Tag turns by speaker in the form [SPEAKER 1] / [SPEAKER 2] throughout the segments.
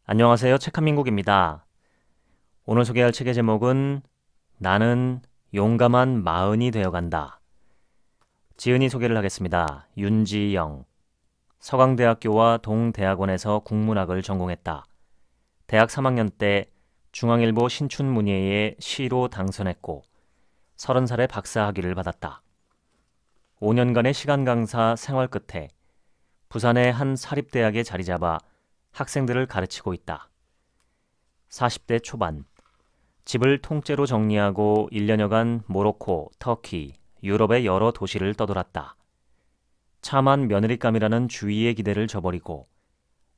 [SPEAKER 1] 안녕하세요. 책한민국입니다. 오늘 소개할 책의 제목은 나는 용감한 마흔이 되어간다. 지은이 소개를 하겠습니다. 윤지영. 서강대학교와 동대학원에서 국문학을 전공했다. 대학 3학년 때 중앙일보 신춘문예에 시로 당선했고 30살에 박사학위를 받았다. 5년간의 시간 강사 생활 끝에 부산의 한 사립대학에 자리 잡아 학생들을 가르치고 있다. 40대 초반, 집을 통째로 정리하고 1년여간 모로코, 터키, 유럽의 여러 도시를 떠돌았다. 참한 며느리감이라는 주위의 기대를 저버리고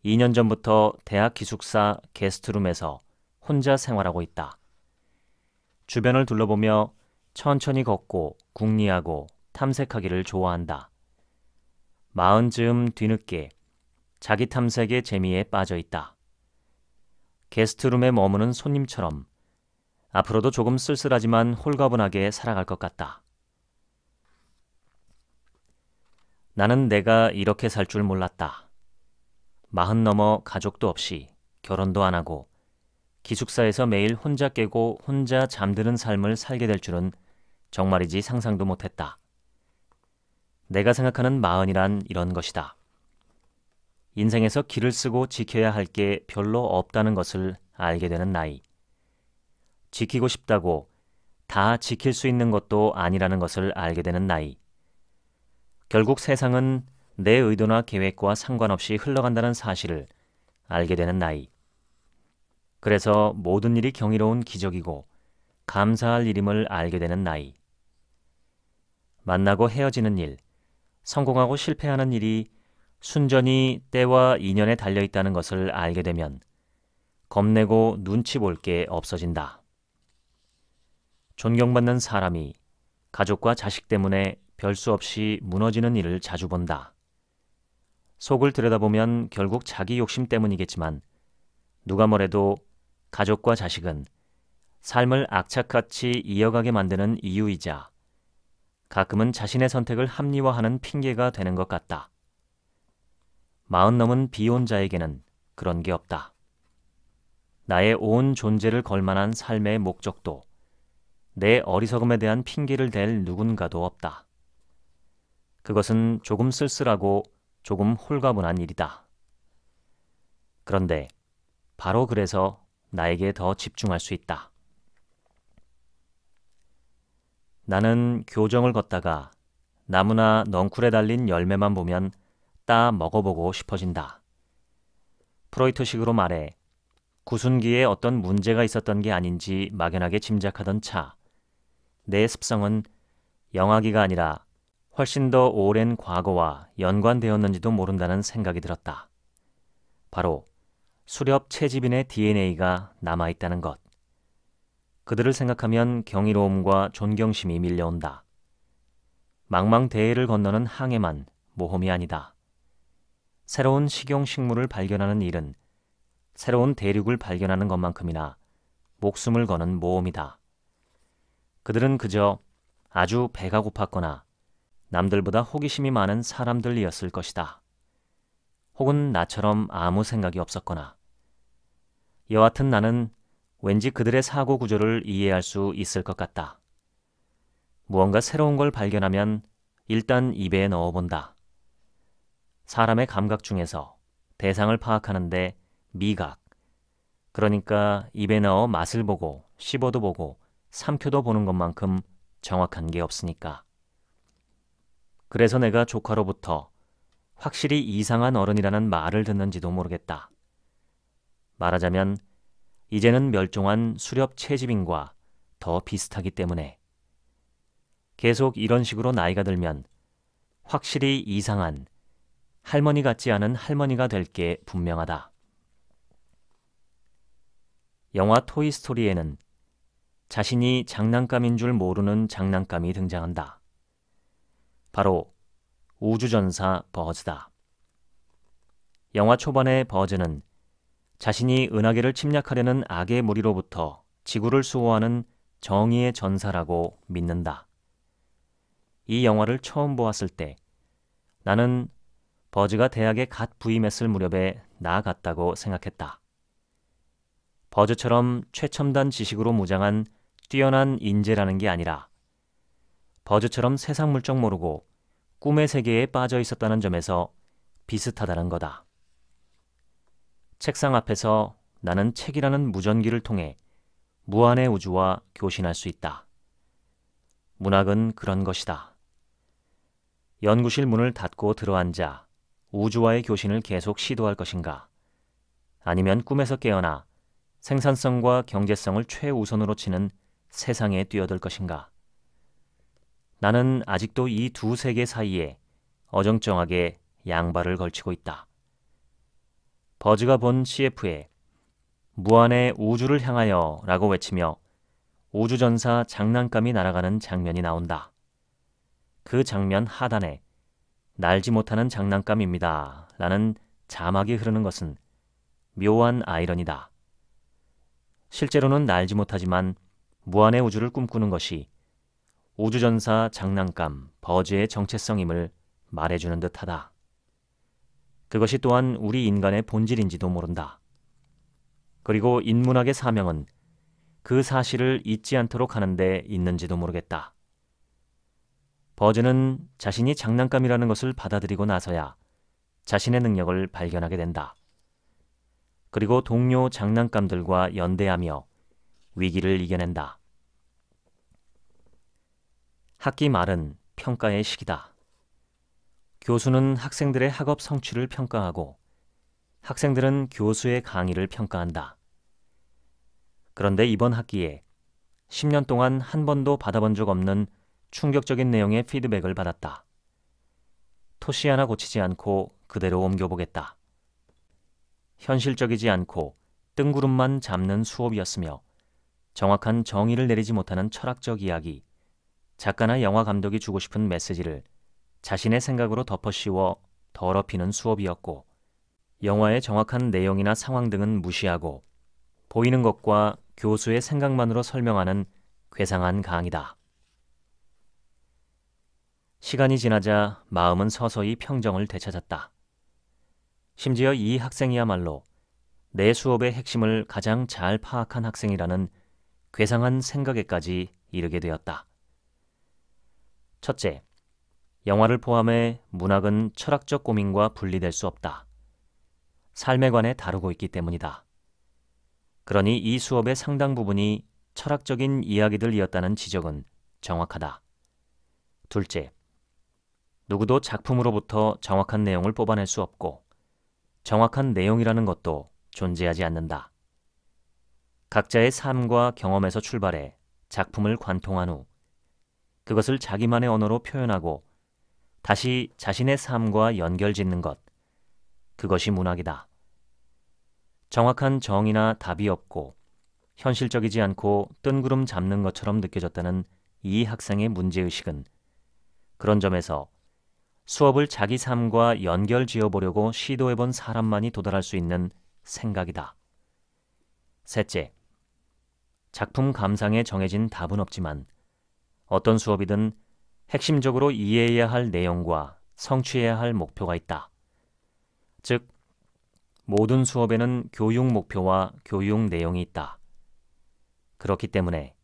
[SPEAKER 1] 2년 전부터 대학 기숙사 게스트룸에서 혼자 생활하고 있다. 주변을 둘러보며 천천히 걷고 궁리하고 탐색하기를 좋아한다. 40쯤 뒤늦게 자기 탐색의 재미에 빠져 있다. 게스트룸에 머무는 손님처럼 앞으로도 조금 쓸쓸하지만 홀가분하게 살아갈 것 같다. 나는 내가 이렇게 살 줄 몰랐다. 40 넘어 가족도 없이 결혼도 안 하고 기숙사에서 매일 혼자 깨고 혼자 잠드는 삶을 살게 될 줄은 정말이지 상상도 못했다. 내가 생각하는 마흔이란 이런 것이다. 인생에서 길을 쓰고 지켜야 할 게 별로 없다는 것을 알게 되는 나이. 지키고 싶다고 다 지킬 수 있는 것도 아니라는 것을 알게 되는 나이. 결국 세상은 내 의도나 계획과 상관없이 흘러간다는 사실을 알게 되는 나이. 그래서 모든 일이 경이로운 기적이고 감사할 일임을 알게 되는 나이. 만나고 헤어지는 일, 성공하고 실패하는 일이 순전히 때와 인연에 달려있다는 것을 알게 되면 겁내고 눈치 볼 게 없어진다. 존경받는 사람이 가족과 자식 때문에 별 수 없이 무너지는 일을 자주 본다. 속을 들여다보면 결국 자기 욕심 때문이겠지만 누가 뭐래도 가족과 자식은 삶을 악착같이 이어가게 만드는 이유이자 가끔은 자신의 선택을 합리화하는 핑계가 되는 것 같다. 40 넘은 비혼자에게는 그런 게 없다. 나의 온 존재를 걸만한 삶의 목적도 내 어리석음에 대한 핑계를 댈 누군가도 없다. 그것은 조금 쓸쓸하고 조금 홀가분한 일이다. 그런데 바로 그래서 나에게 더 집중할 수 있다. 나는 교정을 걷다가 나무나 넝쿨에 달린 열매만 보면 따 먹어보고 싶어진다. 프로이트식으로 말해 구순기에 어떤 문제가 있었던 게 아닌지 막연하게 짐작하던 차. 내 습성은 영아기가 아니라 훨씬 더 오랜 과거와 연관되었는지도 모른다는 생각이 들었다. 바로 수렵 채집인의 DNA가 남아있다는 것. 그들을 생각하면 경이로움과 존경심이 밀려온다. 망망대해를 건너는 항해만 모험이 아니다. 새로운 식용식물을 발견하는 일은 새로운 대륙을 발견하는 것만큼이나 목숨을 거는 모험이다. 그들은 그저 아주 배가 고팠거나 남들보다 호기심이 많은 사람들이었을 것이다. 혹은 나처럼 아무 생각이 없었거나. 여하튼 나는 왠지 그들의 사고 구조를 이해할 수 있을 것 같다. 무언가 새로운 걸 발견하면 일단 입에 넣어본다. 사람의 감각 중에서 대상을 파악하는데 미각, 그러니까 입에 넣어 맛을 보고 씹어도 보고 삼켜도 보는 것만큼 정확한 게 없으니까. 그래서 내가 조카로부터 확실히 이상한 어른이라는 말을 듣는지도 모르겠다. 말하자면 이제는 멸종한 수렵 채집인과 더 비슷하기 때문에. 계속 이런 식으로 나이가 들면 확실히 이상한 할머니 같지 않은 할머니가 될 게 분명하다. 영화 토이스토리에는 자신이 장난감인 줄 모르는 장난감이 등장한다. 바로 우주전사 버즈다. 영화 초반의 버즈는 자신이 은하계를 침략하려는 악의 무리로부터 지구를 수호하는 정의의 전사라고 믿는다. 이 영화를 처음 보았을 때 나는 버즈가 대학에 갓 부임했을 무렵에 나 같다고 생각했다. 버즈처럼 최첨단 지식으로 무장한 뛰어난 인재라는 게 아니라 버즈처럼 세상 물정 모르고 꿈의 세계에 빠져 있었다는 점에서 비슷하다는 거다. 책상 앞에서 나는 책이라는 무전기를 통해 무한의 우주와 교신할 수 있다. 문학은 그런 것이다. 연구실 문을 닫고 들어앉아 우주와의 교신을 계속 시도할 것인가? 아니면 꿈에서 깨어나 생산성과 경제성을 최우선으로 치는 세상에 뛰어들 것인가? 나는 아직도 이 두 세계 사이에 어정쩡하게 양발을 걸치고 있다. 버즈가 본 CF에 무한의 우주를 향하여 라고 외치며 우주전사 장난감이 날아가는 장면이 나온다. 그 장면 하단에 날지 못하는 장난감입니다 라는 자막이 흐르는 것은 묘한 아이러니다. 실제로는 날지 못하지만 무한의 우주를 꿈꾸는 것이 우주전사 장난감 버즈의 정체성임을 말해주는 듯하다. 그것이 또한 우리 인간의 본질인지도 모른다. 그리고 인문학의 사명은 그 사실을 잊지 않도록 하는 데 있는지도 모르겠다. 버즈는 자신이 장난감이라는 것을 받아들이고 나서야 자신의 능력을 발견하게 된다. 그리고 동료 장난감들과 연대하며 위기를 이겨낸다. 학기 말은 평가의 시기다. 교수는 학생들의 학업 성취를 평가하고 학생들은 교수의 강의를 평가한다. 그런데 이번 학기에 10년 동안 한 번도 받아본 적 없는 충격적인 내용의 피드백을 받았다. 토시 하나 고치지 않고 그대로 옮겨보겠다. 현실적이지 않고 뜬구름만 잡는 수업이었으며 정확한 정의를 내리지 못하는 철학적 이야기, 작가나 영화 감독이 주고 싶은 메시지를 자신의 생각으로 덮어씌워 더럽히는 수업이었고 영화의 정확한 내용이나 상황 등은 무시하고 보이는 것과 교수의 생각만으로 설명하는 괴상한 강의다. 시간이 지나자 마음은 서서히 평정을 되찾았다. 심지어 이 학생이야말로 내 수업의 핵심을 가장 잘 파악한 학생이라는 괴상한 생각에까지 이르게 되었다. 첫째, 영화를 포함해 문학은 철학적 고민과 분리될 수 없다. 삶에 관해 다루고 있기 때문이다. 그러니 이 수업의 상당 부분이 철학적인 이야기들이었다는 지적은 정확하다. 둘째, 누구도 작품으로부터 정확한 내용을 뽑아낼 수 없고 정확한 내용이라는 것도 존재하지 않는다. 각자의 삶과 경험에서 출발해 작품을 관통한 후 그것을 자기만의 언어로 표현하고 다시 자신의 삶과 연결짓는 것, 그것이 문학이다. 정확한 정의나 답이 없고 현실적이지 않고 뜬구름 잡는 것처럼 느껴졌다는 이 학생의 문제의식은 그런 점에서 수업을 자기 삶과 연결 지어보려고 시도해본 사람만이 도달할 수 있는 생각이다. 셋째, 작품 감상에 정해진 답은 없지만 어떤 수업이든 핵심적으로 이해해야 할 내용과 성취해야 할 목표가 있다. 즉, 모든 수업에는 교육 목표와 교육 내용이 있다. 그렇기 때문에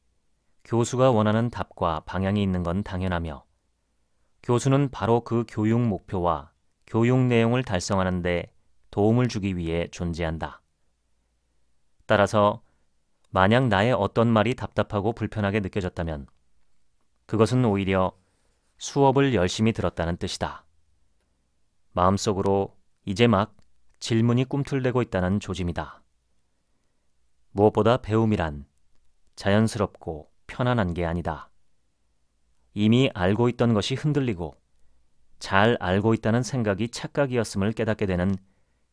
[SPEAKER 1] 교수가 원하는 답과 방향이 있는 건 당연하며 교수는 바로 그 교육 목표와 교육 내용을 달성하는 데 도움을 주기 위해 존재한다. 따라서 만약 나의 어떤 말이 답답하고 불편하게 느껴졌다면 그것은 오히려 수업을 열심히 들었다는 뜻이다. 마음속으로 이제 막 질문이 꿈틀대고 있다는 조짐이다. 무엇보다 배움이란 자연스럽고 편안한 게 아니다. 이미 알고 있던 것이 흔들리고 잘 알고 있다는 생각이 착각이었음을 깨닫게 되는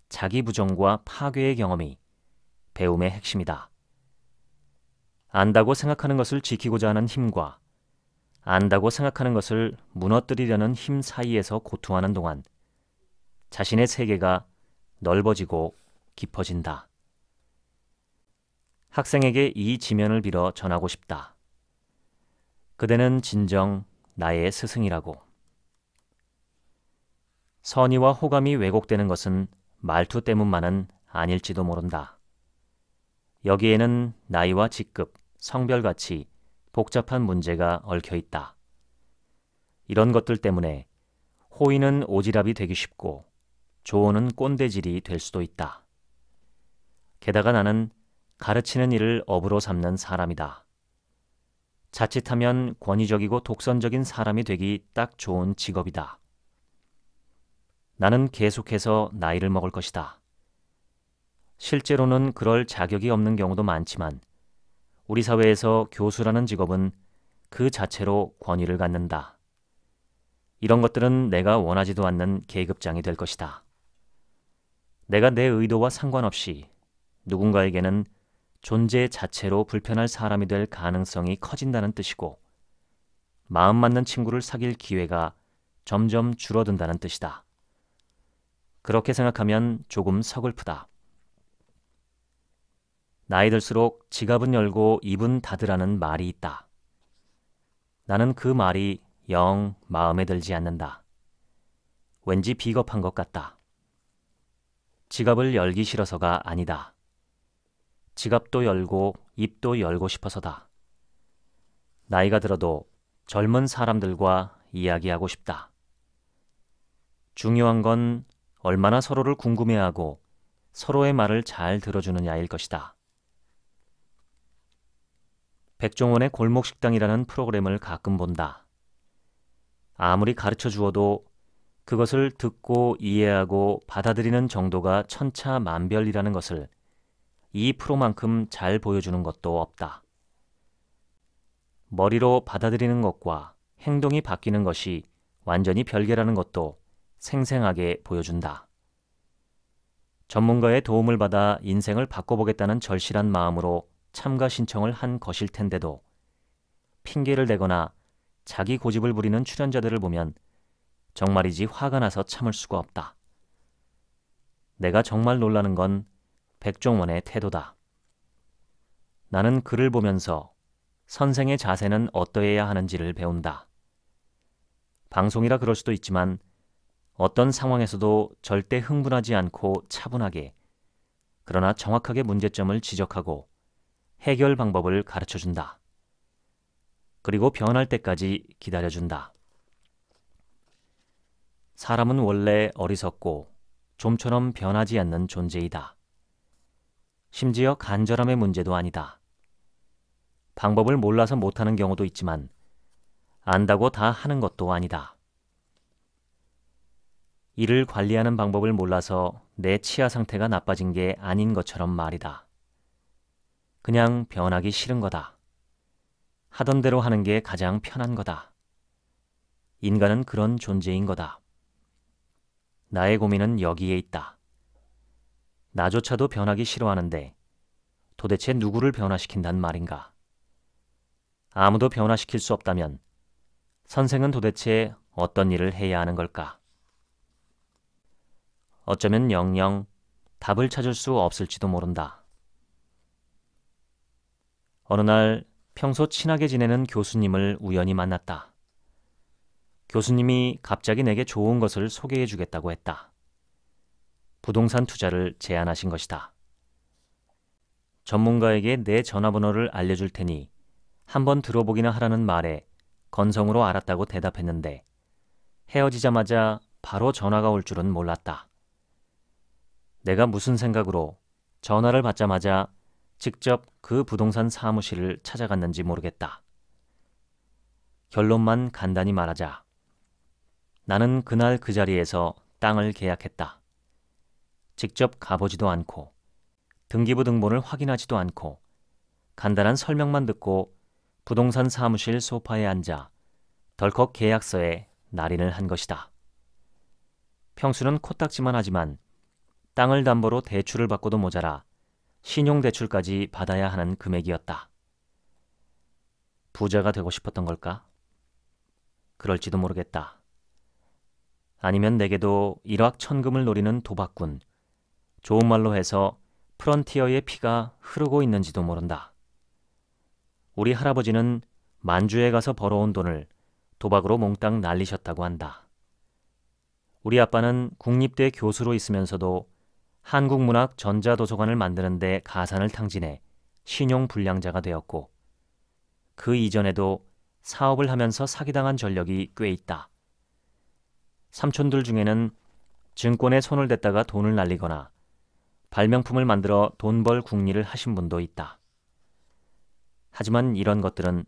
[SPEAKER 1] 자기 부정과 파괴의 경험이 배움의 핵심이다. 안다고 생각하는 것을 지키고자 하는 힘과 안다고 생각하는 것을 무너뜨리려는 힘 사이에서 고통하는 동안 자신의 세계가 넓어지고 깊어진다. 학생에게 이 지면을 빌어 전하고 싶다. 그대는 진정 나의 스승이라고. 선의와 호감이 왜곡되는 것은 말투 때문만은 아닐지도 모른다. 여기에는 나이와 직급, 성별같이 복잡한 문제가 얽혀 있다. 이런 것들 때문에 호의는 오지랖이 되기 쉽고 조언은 꼰대질이 될 수도 있다. 게다가 나는 가르치는 일을 업으로 삼는 사람이다. 자칫하면 권위적이고 독선적인 사람이 되기 딱 좋은 직업이다. 나는 계속해서 나이를 먹을 것이다. 실제로는 그럴 자격이 없는 경우도 많지만 우리 사회에서 교수라는 직업은 그 자체로 권위를 갖는다. 이런 것들은 내가 원하지도 않는 계급장이 될 것이다. 내가 내 의도와 상관없이 누군가에게는 존재 자체로 불편할 사람이 될 가능성이 커진다는 뜻이고 마음 맞는 친구를 사귈 기회가 점점 줄어든다는 뜻이다. 그렇게 생각하면 조금 서글프다. 나이 들수록 지갑은 열고 입은 닫으라는 말이 있다. 나는 그 말이 영 마음에 들지 않는다. 왠지 비겁한 것 같다. 지갑을 열기 싫어서가 아니다. 지갑도 열고 입도 열고 싶어서다. 나이가 들어도 젊은 사람들과 이야기하고 싶다. 중요한 건 얼마나 서로를 궁금해하고 서로의 말을 잘 들어주느냐일 것이다. 백종원의 골목식당이라는 프로그램을 가끔 본다. 아무리 가르쳐 주어도 그것을 듣고 이해하고 받아들이는 정도가 천차만별이라는 것을 이 프로만큼 잘 보여주는 것도 없다. 머리로 받아들이는 것과 행동이 바뀌는 것이 완전히 별개라는 것도 생생하게 보여준다. 전문가의 도움을 받아 인생을 바꿔보겠다는 절실한 마음으로 참가 신청을 한 것일 텐데도 핑계를 대거나 자기 고집을 부리는 출연자들을 보면 정말이지 화가 나서 참을 수가 없다. 내가 정말 놀라는 건 백종원의 태도다. 나는 그를 보면서 선생의 자세는 어떠해야 하는지를 배운다. 방송이라 그럴 수도 있지만 어떤 상황에서도 절대 흥분하지 않고 차분하게 그러나 정확하게 문제점을 지적하고 해결 방법을 가르쳐준다. 그리고 변할 때까지 기다려준다. 사람은 원래 어리석고 좀처럼 변하지 않는 존재이다. 심지어 간절함의 문제도 아니다. 방법을 몰라서 못하는 경우도 있지만 안다고 다 하는 것도 아니다. 이를 관리하는 방법을 몰라서 내 치아 상태가 나빠진 게 아닌 것처럼 말이다. 그냥 변하기 싫은 거다. 하던 대로 하는 게 가장 편한 거다. 인간은 그런 존재인 거다. 나의 고민은 여기에 있다. 나조차도 변하기 싫어하는데 도대체 누구를 변화시킨단 말인가? 아무도 변화시킬 수 없다면 선생은 도대체 어떤 일을 해야 하는 걸까? 어쩌면 영영 답을 찾을 수 없을지도 모른다. 어느 날 평소 친하게 지내는 교수님을 우연히 만났다. 교수님이 갑자기 내게 좋은 것을 소개해 주겠다고 했다. 부동산 투자를 제안하신 것이다. 전문가에게 내 전화번호를 알려줄 테니 한번 들어보기나 하라는 말에 건성으로 알았다고 대답했는데 헤어지자마자 바로 전화가 올 줄은 몰랐다. 내가 무슨 생각으로 전화를 받자마자 직접 그 부동산 사무실을 찾아갔는지 모르겠다. 결론만 간단히 말하자. 나는 그날 그 자리에서 땅을 계약했다. 직접 가보지도 않고 등기부 등본을 확인하지도 않고 간단한 설명만 듣고 부동산 사무실 소파에 앉아 덜컥 계약서에 날인을 한 것이다. 평수는 코딱지만 하지만 땅을 담보로 대출을 받고도 모자라 신용대출까지 받아야 하는 금액이었다. 부자가 되고 싶었던 걸까? 그럴지도 모르겠다. 아니면 내게도 일확천금을 노리는 도박꾼, 좋은 말로 해서 프런티어의 피가 흐르고 있는지도 모른다. 우리 할아버지는 만주에 가서 벌어온 돈을 도박으로 몽땅 날리셨다고 한다. 우리 아빠는 국립대 교수로 있으면서도 한국문학 전자도서관을 만드는 데 가산을 탕진해 신용불량자가 되었고 그 이전에도 사업을 하면서 사기당한 전력이 꽤 있다. 삼촌들 중에는 증권에 손을 댔다가 돈을 날리거나 발명품을 만들어 돈 벌 궁리를 하신 분도 있다. 하지만 이런 것들은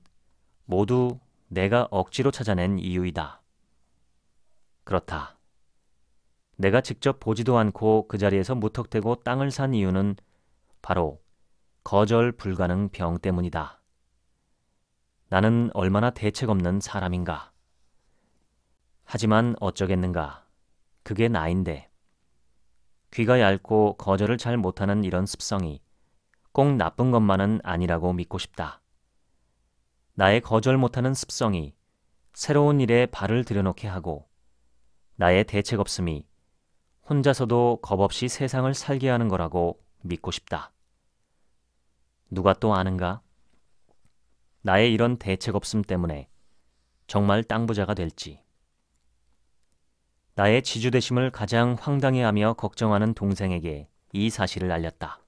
[SPEAKER 1] 모두 내가 억지로 찾아낸 이유이다. 그렇다. 내가 직접 보지도 않고 그 자리에서 무턱대고 땅을 산 이유는 바로 거절 불가능 병 때문이다. 나는 얼마나 대책 없는 사람인가. 하지만 어쩌겠는가. 그게 나인데. 귀가 얇고 거절을 잘 못하는 이런 습성이 꼭 나쁜 것만은 아니라고 믿고 싶다. 나의 거절 못하는 습성이 새로운 일에 발을 들여놓게 하고 나의 대책 없음이 혼자서도 겁없이 세상을 살게 하는 거라고 믿고 싶다. 누가 또 아는가? 나의 이런 대책 없음 때문에 정말 땅 부자가 될지. 나의 지주되심을 가장 황당해하며 걱정하는 동생에게 이 사실을 알렸다.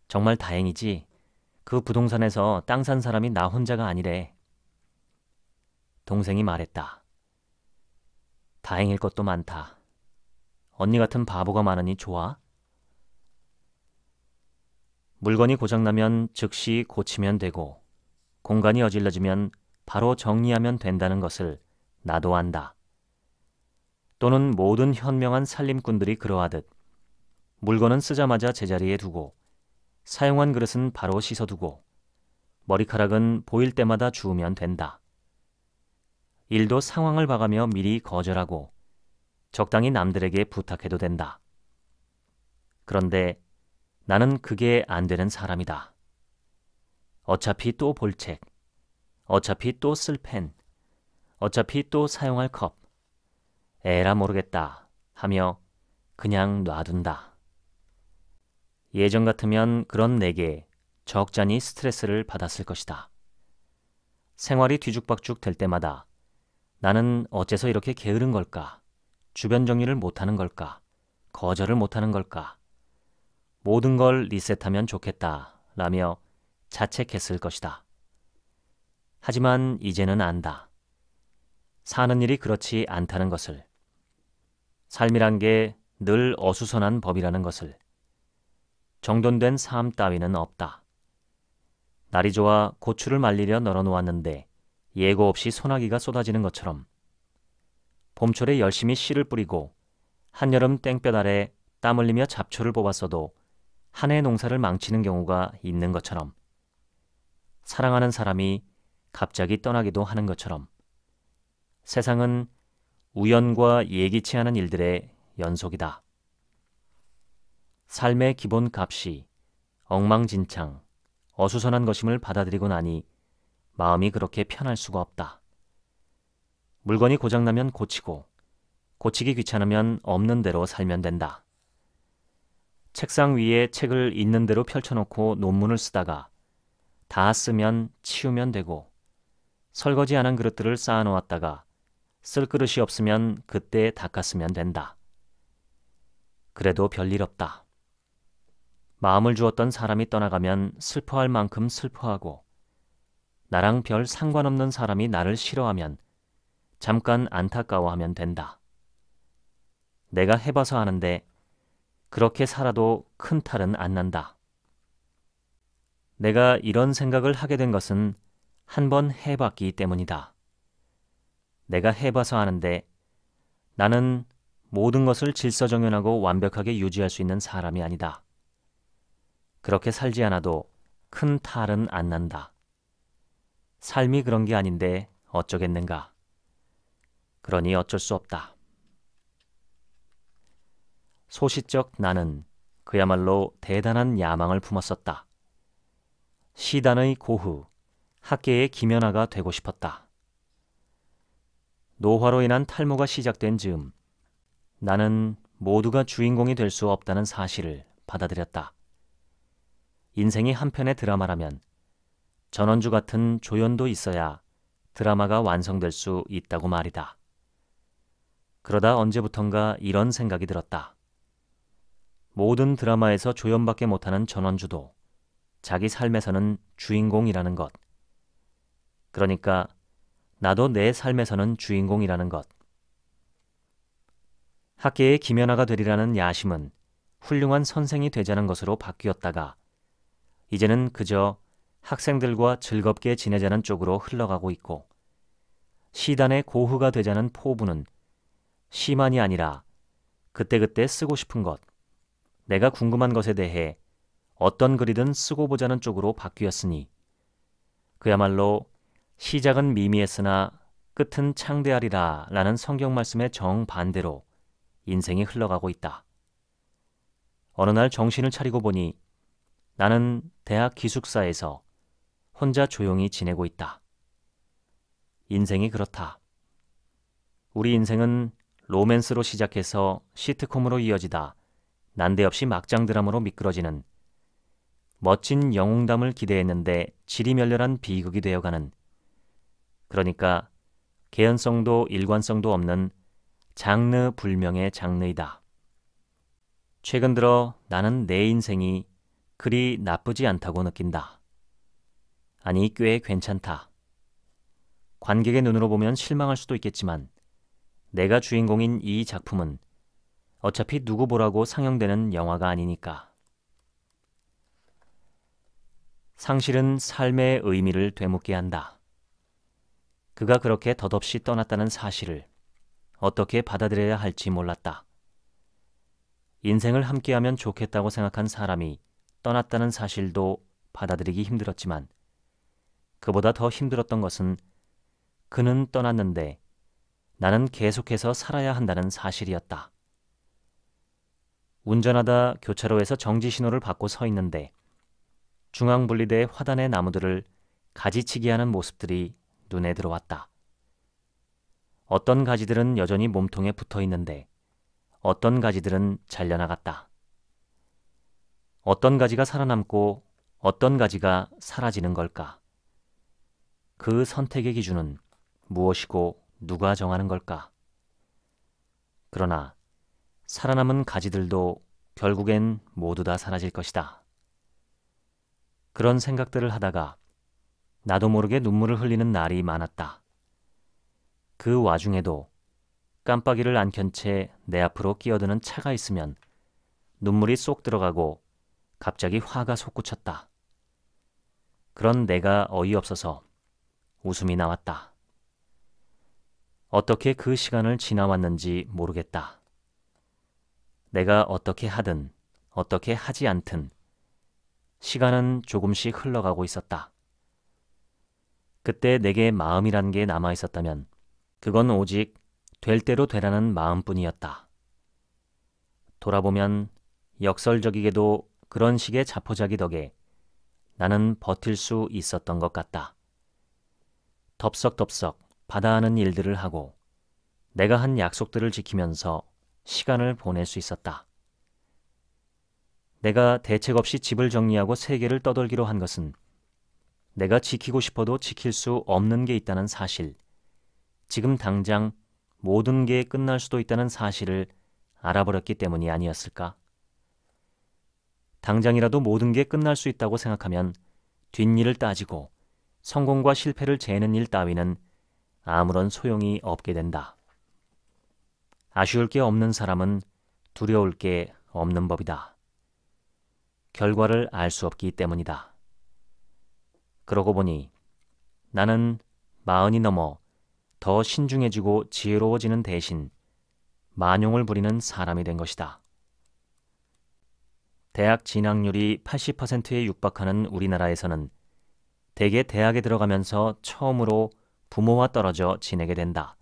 [SPEAKER 1] 정말 다행이지. 그 부동산에서 땅 산 사람이 나 혼자가 아니래. 동생이 말했다. 다행일 것도 많다. 언니 같은 바보가 많으니 좋아? 물건이 고장나면 즉시 고치면 되고 공간이 어질러지면 바로 정리하면 된다는 것을 나도 안다. 또는 모든 현명한 살림꾼들이 그러하듯 물건은 쓰자마자 제자리에 두고 사용한 그릇은 바로 씻어두고 머리카락은 보일 때마다 주우면 된다. 일도 상황을 봐가며 미리 거절하고 적당히 남들에게 부탁해도 된다. 그런데 나는 그게 안 되는 사람이다. 어차피 또 볼 책, 어차피 또 쓸 펜, 어차피 또 사용할 컵, 에라 모르겠다 하며 그냥 놔둔다. 예전 같으면 그런 내게 적잖이 스트레스를 받았을 것이다. 생활이 뒤죽박죽 될 때마다 나는 어째서 이렇게 게으른 걸까? 주변 정리를 못하는 걸까? 거절을 못하는 걸까? 모든 걸 리셋하면 좋겠다 라며 자책했을 것이다. 하지만 이제는 안다. 사는 일이 그렇지 않다는 것을. 삶이란 게 늘 어수선한 법이라는 것을. 정돈된 삶 따위는 없다. 날이 좋아 고추를 말리려 널어놓았는데 예고 없이 소나기가 쏟아지는 것처럼 봄철에 열심히 씨를 뿌리고 한여름 땡볕 아래 땀 흘리며 잡초를 뽑았어도 한 해 농사를 망치는 경우가 있는 것처럼 사랑하는 사람이 갑자기 떠나기도 하는 것처럼 세상은 우연과 예기치 않은 일들의 연속이다. 삶의 기본 값이 엉망진창, 어수선한 것임을 받아들이고 나니 마음이 그렇게 편할 수가 없다. 물건이 고장나면 고치고 고치기 귀찮으면 없는 대로 살면 된다. 책상 위에 책을 있는 대로 펼쳐놓고 논문을 쓰다가 다 쓰면 치우면 되고 설거지 안 한 그릇들을 쌓아놓았다가 쓸 그릇이 없으면 그때 닦았으면 된다. 그래도 별일 없다. 마음을 주었던 사람이 떠나가면 슬퍼할 만큼 슬퍼하고 나랑 별 상관없는 사람이 나를 싫어하면 잠깐 안타까워하면 된다. 내가 해봐서 아는데 그렇게 살아도 큰 탈은 안 난다. 내가 이런 생각을 하게 된 것은 한번 해봤기 때문이다. 내가 해봐서 아는데 나는 모든 것을 질서정연하고 완벽하게 유지할 수 있는 사람이 아니다. 그렇게 살지 않아도 큰 탈은 안 난다. 삶이 그런 게 아닌데 어쩌겠는가. 그러니 어쩔 수 없다. 소시적 나는 그야말로 대단한 야망을 품었었다. 시단의 고흐, 학계의 김연아가 되고 싶었다. 노화로 인한 탈모가 시작된 즈음 나는 모두가 주인공이 될 수 없다는 사실을 받아들였다. 인생이 한 편의 드라마라면 전원주 같은 조연도 있어야 드라마가 완성될 수 있다고 말이다. 그러다 언제부턴가 이런 생각이 들었다. 모든 드라마에서 조연밖에 못하는 전원주도 자기 삶에서는 주인공이라는 것. 그러니까 나도 내 삶에서는 주인공이라는 것. 학계의 김연아가 되리라는 야심은 훌륭한 선생이 되자는 것으로 바뀌었다가 이제는 그저 학생들과 즐겁게 지내자는 쪽으로 흘러가고 있고, 시단의 고흐가 되자는 포부는 시만이 아니라 그때그때 쓰고 싶은 것, 내가 궁금한 것에 대해 어떤 글이든 쓰고 보자는 쪽으로 바뀌었으니 그야말로 시작은 미미했으나 끝은 창대하리라 라는 성경 말씀의 정반대로 인생이 흘러가고 있다. 어느 날 정신을 차리고 보니 나는 대학 기숙사에서 혼자 조용히 지내고 있다. 인생이 그렇다. 우리 인생은 로맨스로 시작해서 시트콤으로 이어지다 난데없이 막장 드라마로 미끄러지는, 멋진 영웅담을 기대했는데 지리멸렬한 비극이 되어가는, 그러니까 개연성도 일관성도 없는 장르 불명의 장르이다. 최근 들어 나는 내 인생이 그리 나쁘지 않다고 느낀다. 아니, 꽤 괜찮다. 관객의 눈으로 보면 실망할 수도 있겠지만 내가 주인공인 이 작품은 어차피 누구 보라고 상영되는 영화가 아니니까. 상실은 삶의 의미를 되묻게 한다. 그가 그렇게 덧없이 떠났다는 사실을 어떻게 받아들여야 할지 몰랐다. 인생을 함께하면 좋겠다고 생각한 사람이 떠났다는 사실도 받아들이기 힘들었지만 그보다 더 힘들었던 것은 그는 떠났는데 나는 계속해서 살아야 한다는 사실이었다. 운전하다 교차로에서 정지 신호를 받고 서 있는데 중앙분리대 화단의 나무들을 가지치기 하는 모습들이 눈에 들어왔다. 어떤 가지들은 여전히 몸통에 붙어 있는데 어떤 가지들은 잘려나갔다. 어떤 가지가 살아남고 어떤 가지가 사라지는 걸까? 그 선택의 기준은 무엇이고 누가 정하는 걸까? 그러나 살아남은 가지들도 결국엔 모두 다 사라질 것이다. 그런 생각들을 하다가 나도 모르게 눈물을 흘리는 날이 많았다. 그 와중에도 깜빡이를 안 켠 채 내 앞으로 끼어드는 차가 있으면 눈물이 쏙 들어가고 갑자기 화가 솟구쳤다. 그런 내가 어이없어서 웃음이 나왔다. 어떻게 그 시간을 지나왔는지 모르겠다. 내가 어떻게 하든 어떻게 하지 않든 시간은 조금씩 흘러가고 있었다. 그때 내게 마음이란 게 남아있었다면 그건 오직 될 대로 되라는 마음뿐이었다. 돌아보면 역설적이게도 그런 식의 자포자기 덕에 나는 버틸 수 있었던 것 같다. 덥석덥석 받아하는 일들을 하고 내가 한 약속들을 지키면서 시간을 보낼 수 있었다. 내가 대책 없이 집을 정리하고 세계를 떠돌기로 한 것은 내가 지키고 싶어도 지킬 수 없는 게 있다는 사실, 지금 당장 모든 게 끝날 수도 있다는 사실을 알아버렸기 때문이 아니었을까? 당장이라도 모든 게 끝날 수 있다고 생각하면 뒷일을 따지고 성공과 실패를 재는 일 따위는 아무런 소용이 없게 된다. 아쉬울 게 없는 사람은 두려울 게 없는 법이다. 결과를 알 수 없기 때문이다. 그러고 보니 나는 40이 넘어 더 신중해지고 지혜로워지는 대신 만용을 부리는 사람이 된 것이다. 대학 진학률이 80%에 육박하는 우리나라에서는 대개 대학에 들어가면서 처음으로 부모와 떨어져 지내게 된다.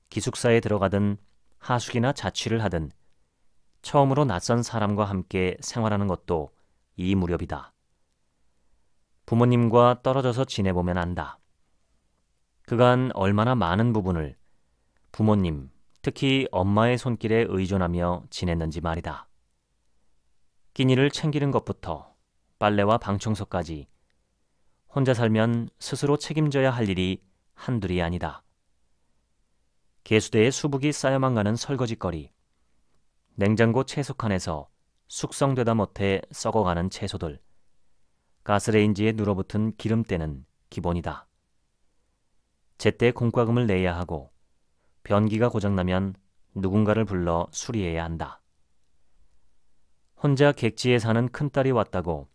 [SPEAKER 1] 기숙사에 들어가든 하숙이나 자취를 하든 처음으로 낯선 사람과 함께 생활하는 것도 이 무렵이다. 부모님과 떨어져서 지내보면 안다. 그간 얼마나 많은 부분을 부모님, 특히 엄마의 손길에 의존하며 지냈는지 말이다. 끼니를 챙기는 것부터 빨래와 방청소까지 혼자 살면 스스로 책임져야 할 일이 한둘이 아니다. 개수대에 수북이 쌓여만 가는 설거지거리, 냉장고 채소칸에서 숙성되다 못해 썩어가는 채소들, 가스레인지에 눌어붙은 기름때는 기본이다. 제때 공과금을 내야 하고 변기가 고장나면 누군가를 불러 수리해야 한다. 혼자 객지에 사는 큰딸이 왔다고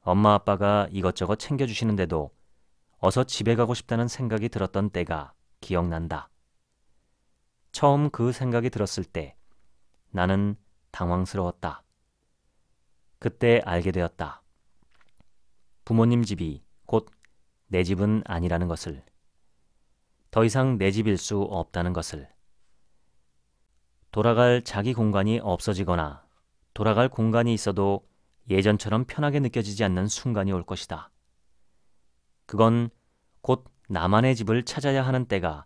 [SPEAKER 1] 엄마 아빠가 이것저것 챙겨주시는데도 어서 집에 가고 싶다는 생각이 들었던 때가 기억난다. 처음 그 생각이 들었을 때 나는 당황스러웠다. 그때 알게 되었다. 부모님 집이 곧 내 집은 아니라는 것을. 더 이상 내 집일 수 없다는 것을. 돌아갈 자기 공간이 없어지거나 돌아갈 공간이 있어도 예전처럼 편하게 느껴지지 않는 순간이 올 것이다. 그건 곧 나만의 집을 찾아야 하는 때가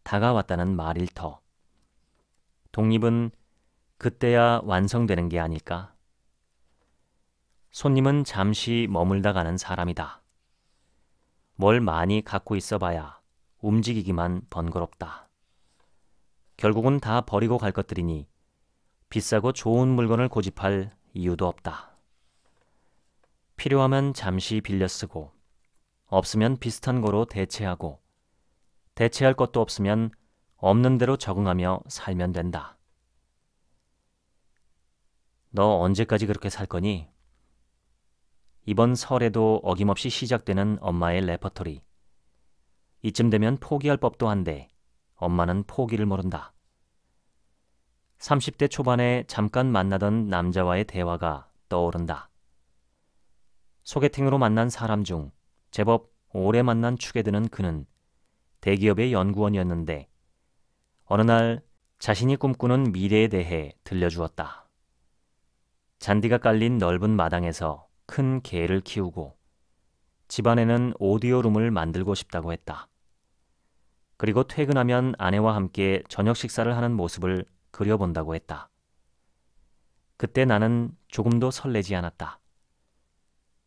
[SPEAKER 1] 다가왔다는 말일 터. 독립은 그때야 완성되는 게 아닐까? 손님은 잠시 머물다 가는 사람이다. 뭘 많이 갖고 있어 봐야 움직이기만 번거롭다. 결국은 다 버리고 갈 것들이니 비싸고 좋은 물건을 고집할 이유도 없다. 필요하면 잠시 빌려 쓰고 없으면 비슷한 거로 대체하고 대체할 것도 없으면 없는 대로 적응하며 살면 된다. 너 언제까지 그렇게 살 거니? 이번 설에도 어김없이 시작되는 엄마의 레퍼토리. 이쯤 되면 포기할 법도 한데 엄마는 포기를 모른다. 30대 초반에 잠깐 만나던 남자와의 대화가 떠오른다. 소개팅으로 만난 사람 중 제법 오래 만난 축에 드는 그는 대기업의 연구원이었는데 어느 날 자신이 꿈꾸는 미래에 대해 들려주었다. 잔디가 깔린 넓은 마당에서 큰 개를 키우고 집안에는 오디오룸을 만들고 싶다고 했다. 그리고 퇴근하면 아내와 함께 저녁 식사를 하는 모습을 그려본다고 했다. 그때 나는 조금도 설레지 않았다.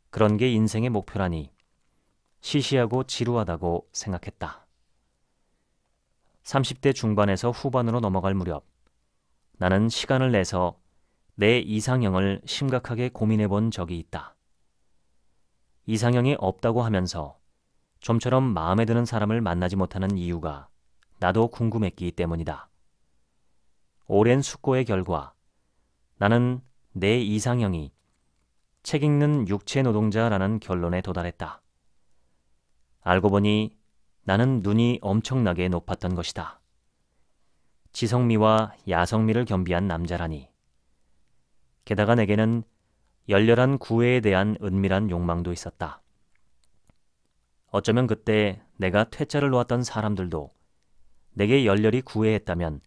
[SPEAKER 1] 그런 게 인생의 목표라니 시시하고 지루하다고 생각했다. 30대 중반에서 후반으로 넘어갈 무렵 나는 시간을 내서 내 이상형을 심각하게 고민해 본 적이 있다. 이상형이 없다고 하면서 좀처럼 마음에 드는 사람을 만나지 못하는 이유가 나도 궁금했기 때문이다. 오랜 숙고의 결과 나는 내 이상형이 책 읽는 육체 노동자라는 결론에 도달했다. 알고 보니 나는 눈이 엄청나게 높았던 것이다. 지성미와 야성미를 겸비한 남자라니. 게다가 내게는 열렬한 구애에 대한 은밀한 욕망도 있었다. 어쩌면 그때 내가 퇴짜를 놓았던 사람들도 내게 열렬히 구애했다면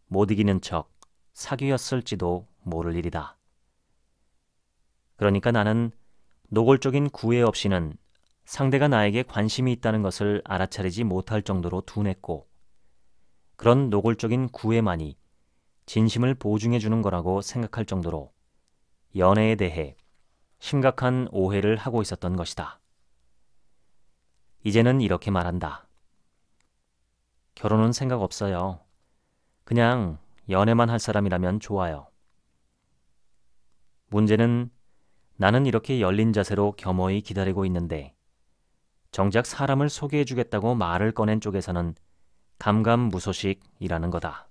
[SPEAKER 1] 못 이기는 척 사귀었을지도 모를 일이다. 그러니까 나는 노골적인 구애 없이는 상대가 나에게 관심이 있다는 것을 알아차리지 못할 정도로 둔했고 그런 노골적인 구애만이 진심을 보증해 주는 거라고 생각할 정도로 연애에 대해 심각한 오해를 하고 있었던 것이다. 이제는 이렇게 말한다. 결혼은 생각 없어요. 그냥 연애만 할 사람이라면 좋아요. 문제는 나는 이렇게 열린 자세로 겸허히 기다리고 있는데 정작 사람을 소개해 주겠다고 말을 꺼낸 쪽에서는 감감무소식이라는 거다.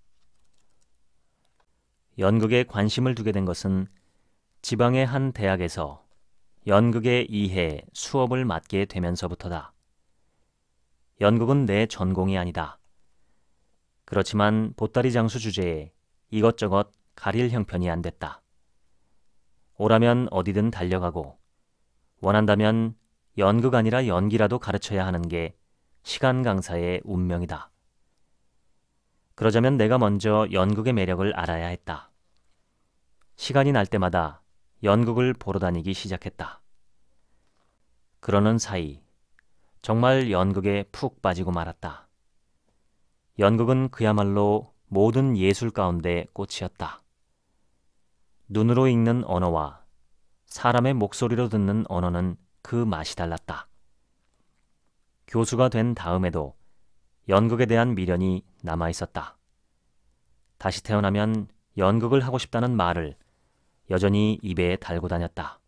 [SPEAKER 1] 연극에 관심을 두게 된 것은 지방의 한 대학에서 연극의 2회 수업을 맡게 되면서부터다. 연극은 내 전공이 아니다. 그렇지만 보따리 장수 주제에 이것저것 가릴 형편이 안 됐다. 오라면 어디든 달려가고 원한다면 연극 아니라 연기라도 가르쳐야 하는 게 시간 강사의 운명이다. 그러자면 내가 먼저 연극의 매력을 알아야 했다. 시간이 날 때마다 연극을 보러 다니기 시작했다. 그러는 사이 정말 연극에 푹 빠지고 말았다. 연극은 그야말로 모든 예술 가운데 꽃이었다. 눈으로 읽는 언어와 사람의 목소리로 듣는 언어는 그 맛이 달랐다. 교수가 된 다음에도 연극에 대한 미련이 남아있었다. 다시 태어나면 연극을 하고 싶다는 말을 여전히 입에 달고 다녔다.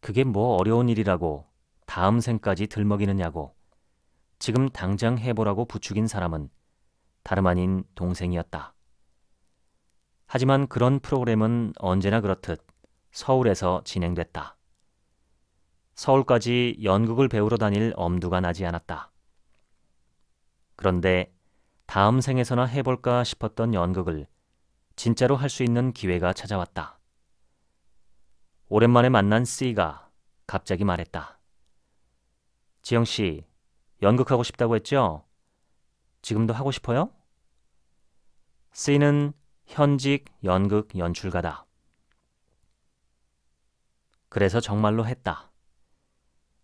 [SPEAKER 1] 그게 뭐 어려운 일이라고 다음 생까지 들먹이느냐고 지금 당장 해보라고 부추긴 사람은 다름 아닌 동생이었다. 하지만 그런 프로그램은 언제나 그렇듯 서울에서 진행됐다. 서울까지 연극을 배우러 다닐 엄두가 나지 않았다. 그런데 다음 생에서나 해볼까 싶었던 연극을 진짜로 할 수 있는 기회가 찾아왔다. 오랜만에 만난 C가 갑자기 말했다. 지영 씨, 연극하고 싶다고 했죠? 지금도 하고 싶어요? C는 현직 연극 연출가다. 그래서 정말로 했다.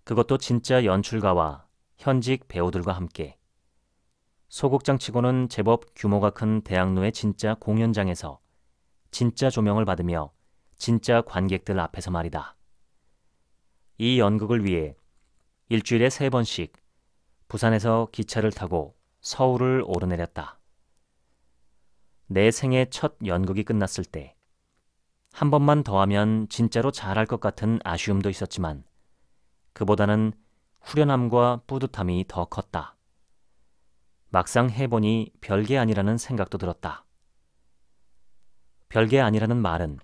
[SPEAKER 1] 그것도 진짜 연출가와 현직 배우들과 함께. 소극장 치고는 제법 규모가 큰 대학로의 진짜 공연장에서 진짜 조명을 받으며 진짜 관객들 앞에서 말이다. 이 연극을 위해 일주일에 3번씩 부산에서 기차를 타고 서울을 오르내렸다. 내 생애 첫 연극이 끝났을 때 한 번만 더 하면 진짜로 잘할 것 같은 아쉬움도 있었지만 그보다는 후련함과 뿌듯함이 더 컸다. 막상 해보니 별게 아니라는 생각도 들었다. 별게 아니라는 말은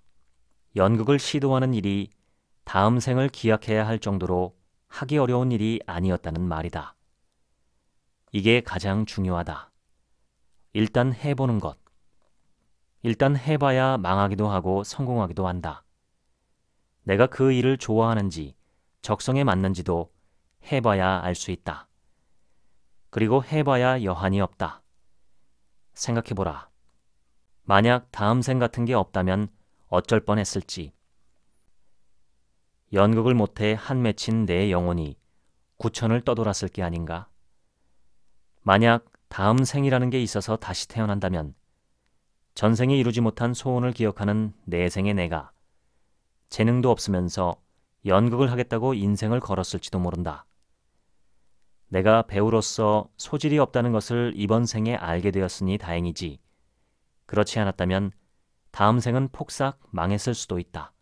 [SPEAKER 1] 연극을 시도하는 일이 다음 생을 기약해야 할 정도로 하기 어려운 일이 아니었다는 말이다. 이게 가장 중요하다. 일단 해보는 것. 일단 해봐야 망하기도 하고 성공하기도 한다. 내가 그 일을 좋아하는지 적성에 맞는지도 해봐야 알 수 있다. 그리고 해봐야 여한이 없다. 생각해보라. 만약 다음 생 같은 게 없다면 어쩔 뻔했을지. 연극을 못해 한 맺힌 내 영혼이 구천을 떠돌았을 게 아닌가? 만약 다음 생이라는 게 있어서 다시 태어난다면 전생에 이루지 못한 소원을 기억하는 내 생의 내가 재능도 없으면서 연극을 하겠다고 인생을 걸었을지도 모른다. 내가 배우로서 소질이 없다는 것을 이번 생에 알게 되었으니 다행이지. 그렇지 않았다면 다음 생은 폭삭 망했을 수도 있다.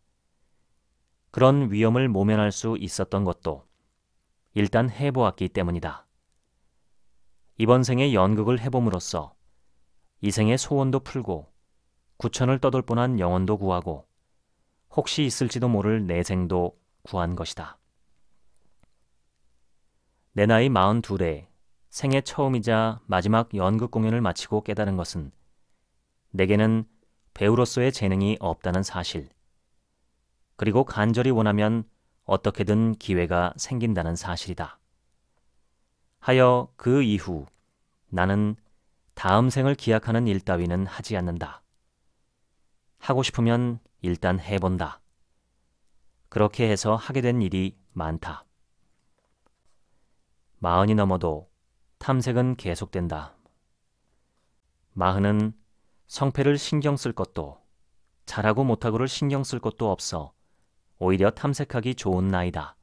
[SPEAKER 1] 그런 위험을 모면할 수 있었던 것도 일단 해보았기 때문이다. 이번 생에 연극을 해봄으로써 이 생의 소원도 풀고 구천을 떠돌 뻔한 영혼도 구하고 혹시 있을지도 모를 내생도 구한 것이다. 내 나이 42에 생애 처음이자 마지막 연극 공연을 마치고 깨달은 것은 내게는 배우로서의 재능이 없다는 사실, 그리고 간절히 원하면 어떻게든 기회가 생긴다는 사실이다. 하여 그 이후 나는 다음 생을 기약하는 일 따위는 하지 않는다. 하고 싶으면 일단 해본다. 그렇게 해서 하게 된 일이 많다. 40이 넘어도 탐색은 계속된다. 40은 성패를 신경 쓸 것도 잘하고 못하고를 신경 쓸 것도 없어 오히려 탐색하기 좋은 나이다.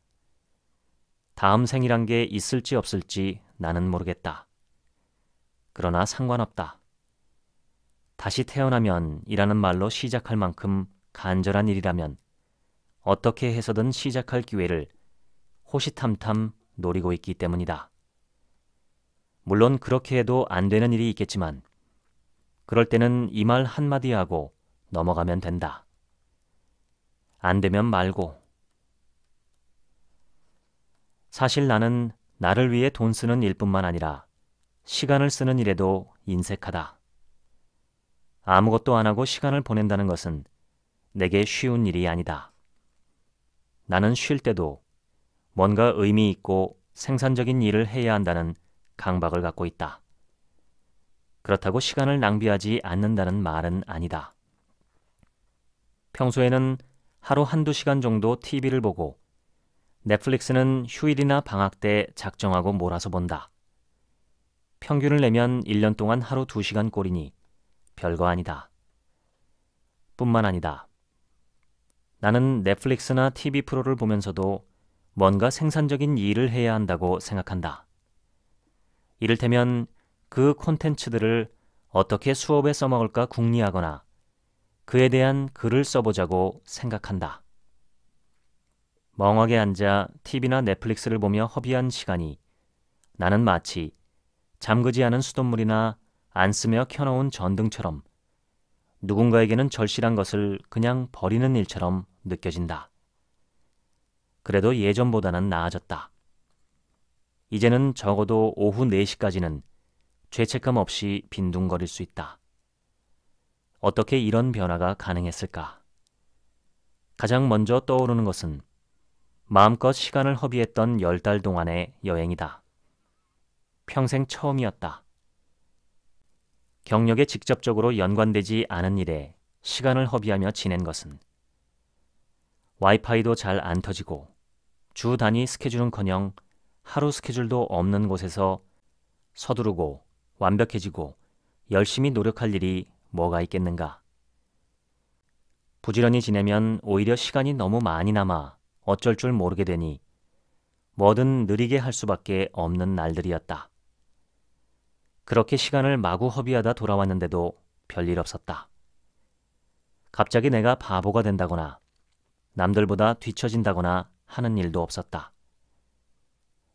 [SPEAKER 1] 다음 생이란 게 있을지 없을지 나는 모르겠다. 그러나 상관없다. 다시 태어나면 이라는 말로 시작할 만큼 간절한 일이라면 어떻게 해서든 시작할 기회를 호시탐탐 노리고 있기 때문이다. 물론 그렇게 해도 안 되는 일이 있겠지만 그럴 때는 이 말 한마디 하고 넘어가면 된다. 안 되면 말고. 사실 나는 나를 위해 돈 쓰는 일뿐만 아니라 시간을 쓰는 일에도 인색하다. 아무것도 안 하고 시간을 보낸다는 것은 내게 쉬운 일이 아니다. 나는 쉴 때도 뭔가 의미 있고 생산적인 일을 해야 한다는 강박을 갖고 있다. 그렇다고 시간을 낭비하지 않는다는 말은 아니다. 평소에는 하루 한두 시간 정도 TV를 보고 넷플릭스는 휴일이나 방학 때 작정하고 몰아서 본다. 평균을 내면 1년 동안 하루 2시간 꼴이니 별거 아니다. 뿐만 아니다. 나는 넷플릭스나 TV 프로를 보면서도 뭔가 생산적인 일을 해야 한다고 생각한다. 이를테면 그 콘텐츠들을 어떻게 수업에 써먹을까 궁리하거나 그에 대한 글을 써보자고 생각한다. 멍하게 앉아 TV나 넷플릭스를 보며 허비한 시간이 나는 마치 잠그지 않은 수돗물이나 안 쓰며 켜놓은 전등처럼 누군가에게는 절실한 것을 그냥 버리는 일처럼 느껴진다. 그래도 예전보다는 나아졌다. 이제는 적어도 오후 4시까지는 죄책감 없이 빈둥거릴 수 있다. 어떻게 이런 변화가 가능했을까? 가장 먼저 떠오르는 것은 마음껏 시간을 허비했던 10달 동안의 여행이다. 평생 처음이었다. 경력에 직접적으로 연관되지 않은 일에 시간을 허비하며 지낸 것은 와이파이도 잘 안 터지고 주 단위 스케줄은커녕 하루 스케줄도 없는 곳에서 서두르고 완벽해지고 열심히 노력할 일이 뭐가 있겠는가. 부지런히 지내면 오히려 시간이 너무 많이 남아 어쩔 줄 모르게 되니 뭐든 느리게 할 수밖에 없는 날들이었다. 그렇게 시간을 마구 허비하다 돌아왔는데도 별일 없었다. 갑자기 내가 바보가 된다거나 남들보다 뒤처진다거나 하는 일도 없었다.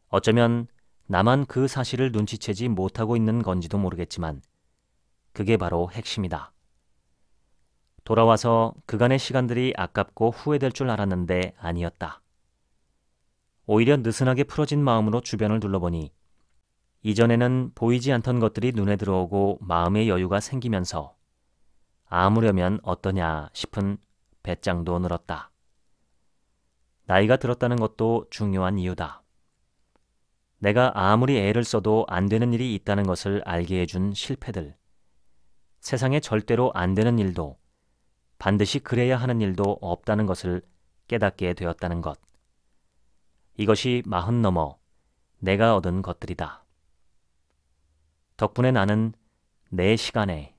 [SPEAKER 1] 어쩌면 나만 그 사실을 눈치채지 못하고 있는 건지도 모르겠지만 그게 바로 핵심이다. 돌아와서 그간의 시간들이 아깝고 후회될 줄 알았는데 아니었다. 오히려 느슨하게 풀어진 마음으로 주변을 둘러보니 이전에는 보이지 않던 것들이 눈에 들어오고 마음의 여유가 생기면서 아무려면 어떠냐 싶은 배짱도 늘었다. 나이가 들었다는 것도 중요한 이유다. 내가 아무리 애를 써도 안 되는 일이 있다는 것을 알게 해준 실패들, 세상에 절대로 안 되는 일도 반드시 그래야 하는 일도 없다는 것을 깨닫게 되었다는 것. 이것이 40 넘어 내가 얻은 것들이다. 덕분에 나는 내 시간에,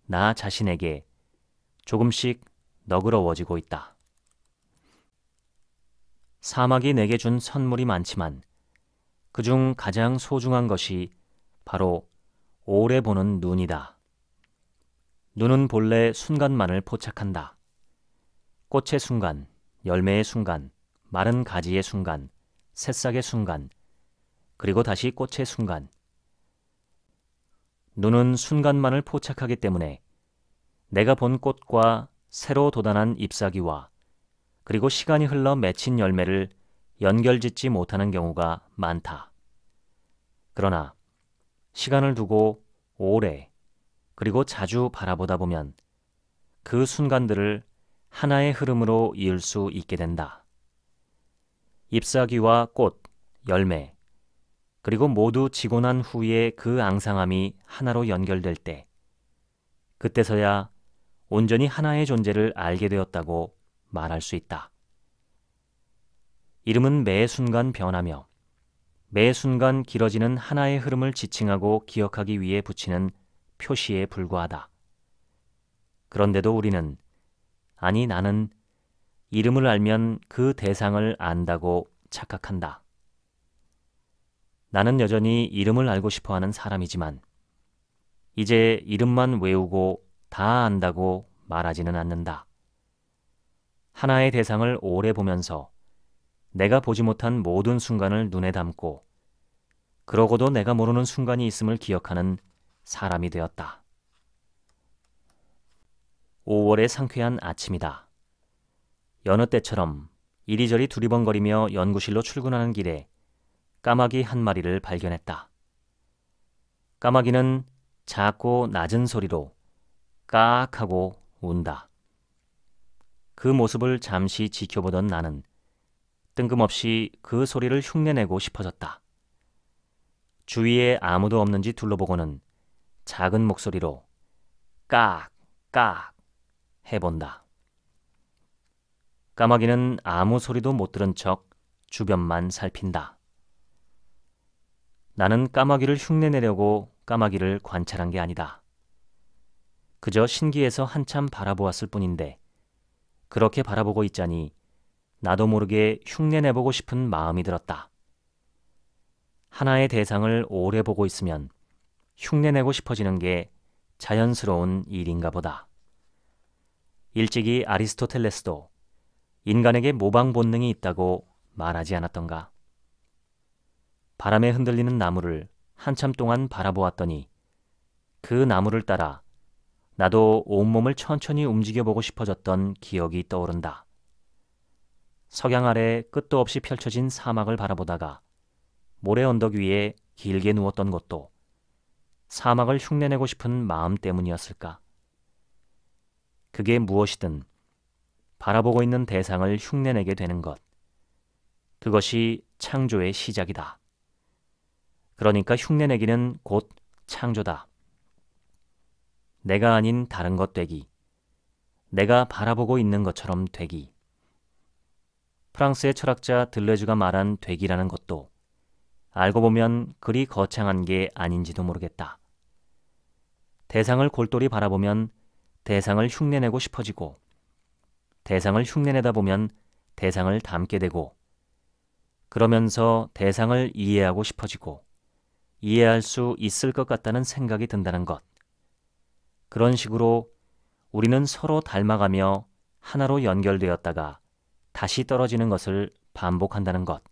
[SPEAKER 1] 나 자신에게 조금씩 너그러워지고 있다. 사막이 내게 준 선물이 많지만 그중 가장 소중한 것이 바로 오래 보는 눈이다. 눈은 본래 순간만을 포착한다. 꽃의 순간, 열매의 순간, 마른 가지의 순간, 새싹의 순간, 그리고 다시 꽃의 순간. 눈은 순간만을 포착하기 때문에 내가 본 꽃과 새로 돋아난 잎사귀와 그리고 시간이 흘러 맺힌 열매를 연결짓지 못하는 경우가 많다. 그러나 시간을 두고 오래 그리고 자주 바라보다 보면 그 순간들을 하나의 흐름으로 이을 수 있게 된다. 잎사귀와 꽃, 열매, 그리고 모두 지고 난 후에 그 앙상함이 하나로 연결될 때, 그때서야 온전히 하나의 존재를 알게 되었다고 말할 수 있다. 이름은 매 순간 변하며 매 순간 길어지는 하나의 흐름을 지칭하고 기억하기 위해 붙이는 표시에 불과하다. 그런데도 우리는, 아니 나는 이름을 알면 그 대상을 안다고 착각한다. 나는 여전히 이름을 알고 싶어하는 사람이지만 이제 이름만 외우고 다 안다고 말하지는 않는다. 하나의 대상을 오래 보면서 내가 보지 못한 모든 순간을 눈에 담고 그러고도 내가 모르는 순간이 있음을 기억하는 사람이 되었다. 5월의 상쾌한 아침이다. 여느 때처럼 이리저리 두리번거리며 연구실로 출근하는 길에 까마귀 한 마리를 발견했다. 까마귀는 작고 낮은 소리로 까악 하고 운다. 그 모습을 잠시 지켜보던 나는 뜬금없이 그 소리를 흉내내고 싶어졌다. 주위에 아무도 없는지 둘러보고는 작은 목소리로 까악 까악 해본다. 까마귀는 아무 소리도 못 들은 척 주변만 살핀다. 나는 까마귀를 흉내내려고 까마귀를 관찰한 게 아니다. 그저 신기해서 한참 바라보았을 뿐인데 그렇게 바라보고 있자니 나도 모르게 흉내내보고 싶은 마음이 들었다. 하나의 대상을 오래 보고 있으면 흉내내고 싶어지는 게 자연스러운 일인가 보다. 일찍이 아리스토텔레스도 인간에게 모방 본능이 있다고 말하지 않았던가? 바람에 흔들리는 나무를 한참 동안 바라보았더니 그 나무를 따라 나도 온몸을 천천히 움직여보고 싶어졌던 기억이 떠오른다. 석양 아래 끝도 없이 펼쳐진 사막을 바라보다가 모래 언덕 위에 길게 누웠던 것도 사막을 흉내내고 싶은 마음 때문이었을까? 그게 무엇이든 바라보고 있는 대상을 흉내내게 되는 것. 그것이 창조의 시작이다. 그러니까 흉내내기는 곧 창조다. 내가 아닌 다른 것 되기. 내가 바라보고 있는 것처럼 되기. 프랑스의 철학자 들레즈가 말한 되기라는 것도 알고 보면 그리 거창한 게 아닌지도 모르겠다. 대상을 골똘히 바라보면 대상을 흉내내고 싶어지고, 대상을 흉내내다 보면 대상을 닮게 되고, 그러면서 대상을 이해하고 싶어지고 이해할 수 있을 것 같다는 생각이 든다는 것. 그런 식으로 우리는 서로 닮아가며 하나로 연결되었다가 다시 떨어지는 것을 반복한다는 것.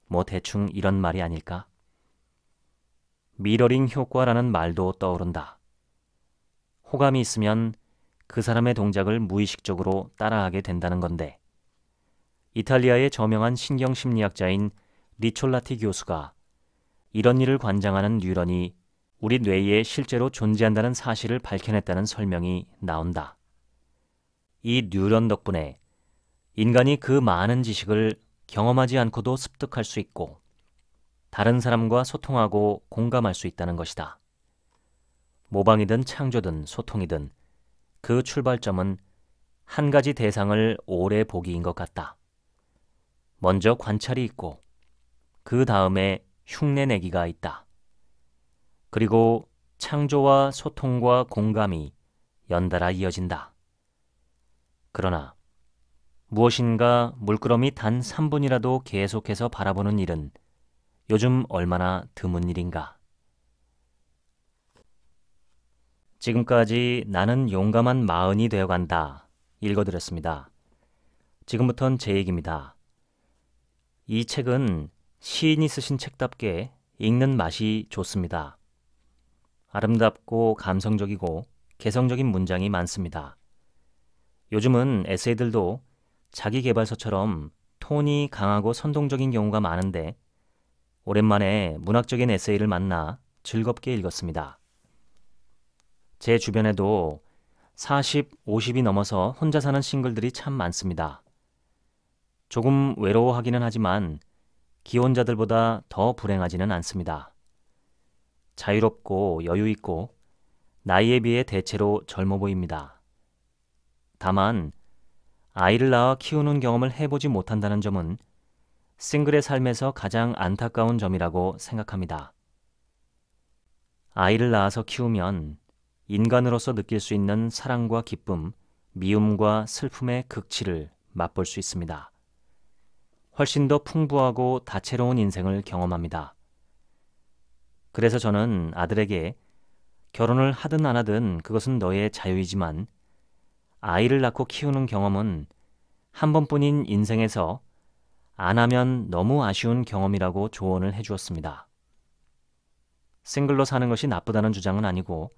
[SPEAKER 1] 뭐 대충 이런 말이 아닐까? 미러링 효과라는 말도 떠오른다. 호감이 있으면 그 사람의 동작을 무의식적으로 따라하게 된다는 건데, 이탈리아의 저명한 신경심리학자인 리촐라티 교수가 이런 일을 관장하는 뉴런이 우리 뇌에 실제로 존재한다는 사실을 밝혀냈다는 설명이 나온다. 이 뉴런 덕분에 인간이 그 많은 지식을 경험하지 않고도 습득할 수 있고 다른 사람과 소통하고 공감할 수 있다는 것이다. 모방이든 창조든 소통이든 그 출발점은 한 가지 대상을 오래 보기인 것 같다. 먼저 관찰이 있고 그 다음에 흉내내기가 있다. 그리고 창조와 소통과 공감이 연달아 이어진다. 그러나 무엇인가 물끄러미 단 3분이라도 계속해서 바라보는 일은 요즘 얼마나 드문 일인가. 지금까지 나는 용감한 마흔이 되어간다 읽어드렸습니다. 지금부턴 제 얘기입니다. 이 책은 시인이 쓰신 책답게 읽는 맛이 좋습니다. 아름답고 감성적이고 개성적인 문장이 많습니다. 요즘은 에세이들도 자기계발서처럼 톤이 강하고 선동적인 경우가 많은데 오랜만에 문학적인 에세이를 만나 즐겁게 읽었습니다. 제 주변에도 40, 50이 넘어서 혼자 사는 싱글들이 참 많습니다. 조금 외로워하기는 하지만 기혼자들보다 더 불행하지는 않습니다. 자유롭고 여유 있고 나이에 비해 대체로 젊어 보입니다. 다만 아이를 낳아 키우는 경험을 해보지 못한다는 점은 싱글의 삶에서 가장 안타까운 점이라고 생각합니다. 아이를 낳아서 키우면 인간으로서 느낄 수 있는 사랑과 기쁨, 미움과 슬픔의 극치를 맛볼 수 있습니다. 훨씬 더 풍부하고 다채로운 인생을 경험합니다. 그래서 저는 아들에게 결혼을 하든 안 하든 그것은 너의 자유이지만 아이를 낳고 키우는 경험은 한 번뿐인 인생에서 안 하면 너무 아쉬운 경험이라고 조언을 해주었습니다. 싱글로 사는 것이 나쁘다는 주장은 아니고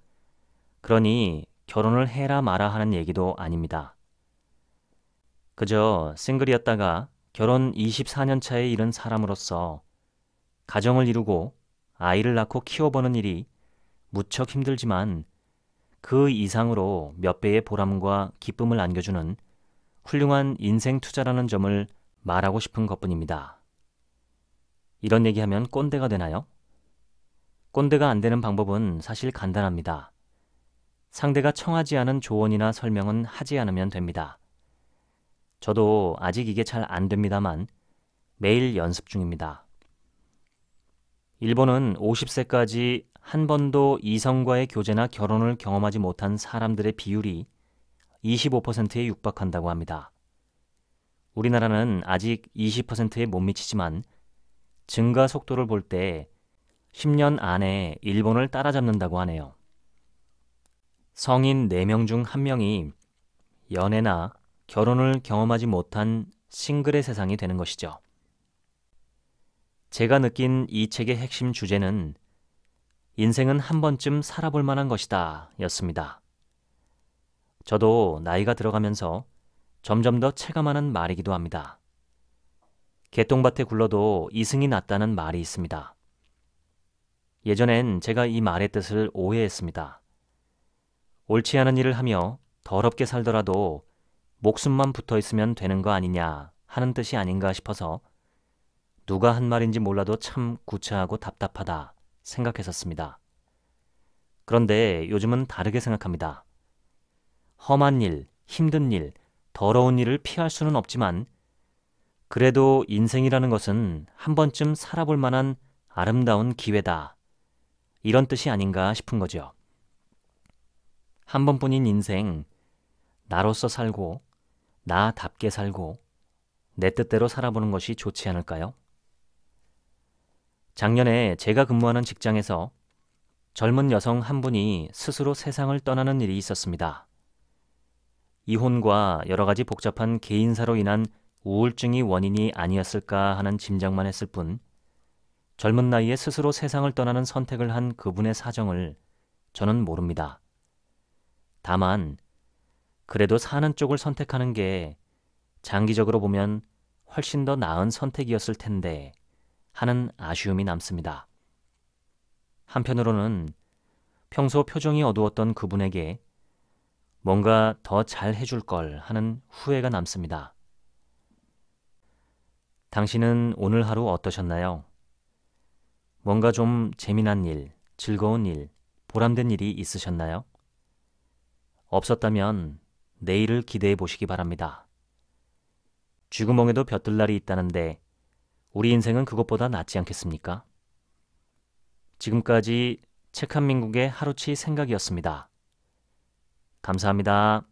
[SPEAKER 1] 그러니 결혼을 해라 마라 하는 얘기도 아닙니다. 그저 싱글이었다가 결혼 24년 차에 이른 사람으로서 가정을 이루고 아이를 낳고 키워보는 일이 무척 힘들지만 그 이상으로 몇 배의 보람과 기쁨을 안겨주는 훌륭한 인생 투자라는 점을 말하고 싶은 것뿐입니다. 이런 얘기하면 꼰대가 되나요? 꼰대가 안 되는 방법은 사실 간단합니다. 상대가 청하지 않은 조언이나 설명은 하지 않으면 됩니다. 저도 아직 이게 잘 안 됩니다만 매일 연습 중입니다. 일본은 50세까지 한 번도 이성과의 교제나 결혼을 경험하지 못한 사람들의 비율이 25%에 육박한다고 합니다. 우리나라는 아직 20%에 못 미치지만 증가 속도를 볼 때 10년 안에 일본을 따라잡는다고 하네요. 성인 4명 중 1명이 연애나 결혼을 경험하지 못한 싱글의 세상이 되는 것이죠. 제가 느낀 이 책의 핵심 주제는 인생은 한 번쯤 살아볼 만한 것이다 였습니다. 저도 나이가 들어가면서 점점 더 체감하는 말이기도 합니다. 개똥밭에 굴러도 이승이 낫다는 말이 있습니다. 예전엔 제가 이 말의 뜻을 오해했습니다. 옳지 않은 일을 하며 더럽게 살더라도 목숨만 붙어 있으면 되는 거 아니냐 하는 뜻이 아닌가 싶어서 누가 한 말인지 몰라도 참 구차하고 답답하다 생각했었습니다. 그런데 요즘은 다르게 생각합니다. 험한 일, 힘든 일, 더러운 일을 피할 수는 없지만 그래도 인생이라는 것은 한 번쯤 살아볼 만한 아름다운 기회다. 이런 뜻이 아닌가 싶은 거죠. 한 번뿐인 인생, 나로서 살고 나답게 살고 내 뜻대로 살아보는 것이 좋지 않을까요? 작년에 제가 근무하는 직장에서 젊은 여성 한 분이 스스로 세상을 떠나는 일이 있었습니다. 이혼과 여러 가지 복잡한 개인사로 인한 우울증이 원인이 아니었을까 하는 짐작만 했을 뿐 젊은 나이에 스스로 세상을 떠나는 선택을 한 그분의 사정을 저는 모릅니다. 다만 그래도 사는 쪽을 선택하는 게 장기적으로 보면 훨씬 더 나은 선택이었을 텐데 하는 아쉬움이 남습니다. 한편으로는 평소 표정이 어두웠던 그분에게 뭔가 더 잘 해줄 걸 하는 후회가 남습니다. 당신은 오늘 하루 어떠셨나요? 뭔가 좀 재미난 일, 즐거운 일, 보람된 일이 있으셨나요? 없었다면 내일을 기대해 보시기 바랍니다. 쥐구멍에도 벼뜰 날이 있다는데 우리 인생은 그것보다 낫지 않겠습니까? 지금까지 책 한 민국의 하루치 생각이었습니다. 감사합니다.